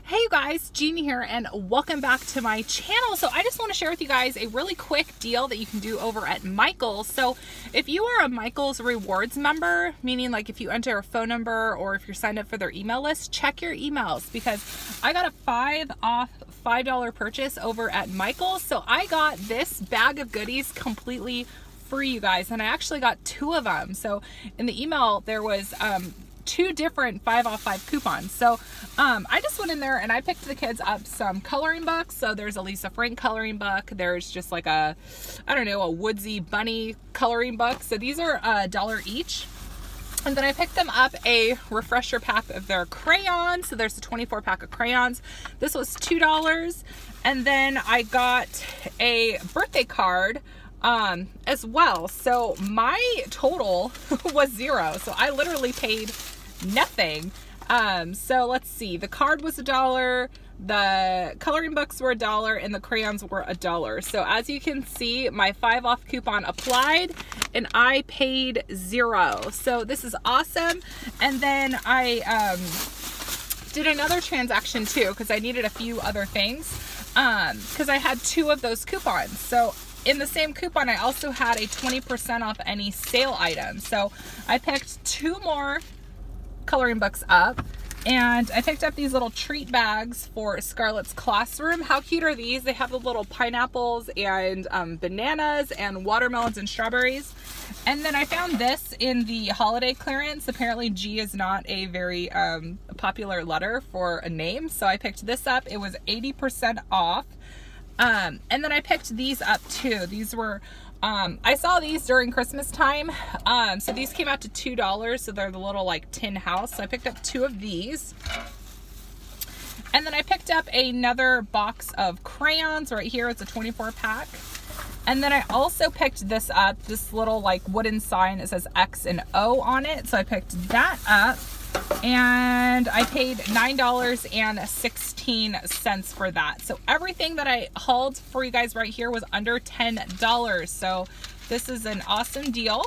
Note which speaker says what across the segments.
Speaker 1: Hey you guys, Jeannie here and welcome back to my channel. So I just want to share with you guys a really quick deal that you can do over at Michael's. So if you are a Michael's rewards member, meaning like if you enter a phone number or if you're signed up for their email list, check your emails because I got a $5 purchase over at Michael's. So I got this bag of goodies completely free, you guys, and I actually got 2 of them. So in the email there was 2 different 5 off 5 coupons. So I just went in there and I picked the kids up some coloring books. So there's a Lisa Frank coloring book. There's just like a, I don't know, a woodsy bunny coloring book. So these are $1 each. And then I picked them up a refresher pack of their crayons. So there's a 24 pack of crayons. This was $2. And then I got a birthday card as well. So my total was 0. So I literally paid nothing. So let's see, the card was $1, the coloring books were $1, and the crayons were $1. So as you can see, my 5 off coupon applied and I paid 0. So this is awesome. And then I did another transaction too because I needed a few other things because I had 2 of those coupons. So in the same coupon, I also had a 20% off any sale item. So I picked 2 more coloring books up and I picked up these little treat bags for Scarlett's classroom. How cute are these? They have the little pineapples and bananas and watermelons and strawberries. And then I found this in the holiday clearance. Apparently G is not a very popular letter for a name. So I picked this up. It was 80% off. And then I picked these up too. These were, I saw these during Christmas time. So these came out to $2. So they're the little like tin house. So I picked up 2 of these. And then I picked up another box of crayons right here. It's a 24 pack. And then I also picked this up, this little like wooden sign. It says X and O on it. So I picked that up. And I paid $9.16 for that. So everything that I hauled for you guys right here was under $10. So this is an awesome deal.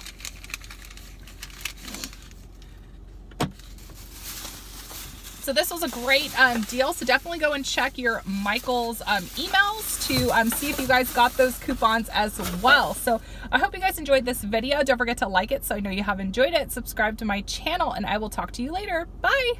Speaker 1: So this was a great deal. So definitely go and check your Michael's emails to see if you guys got those coupons as well. So I hope you guys enjoyed this video. Don't forget to like it so I know you have enjoyed it. Subscribe to my channel and I will talk to you later. Bye.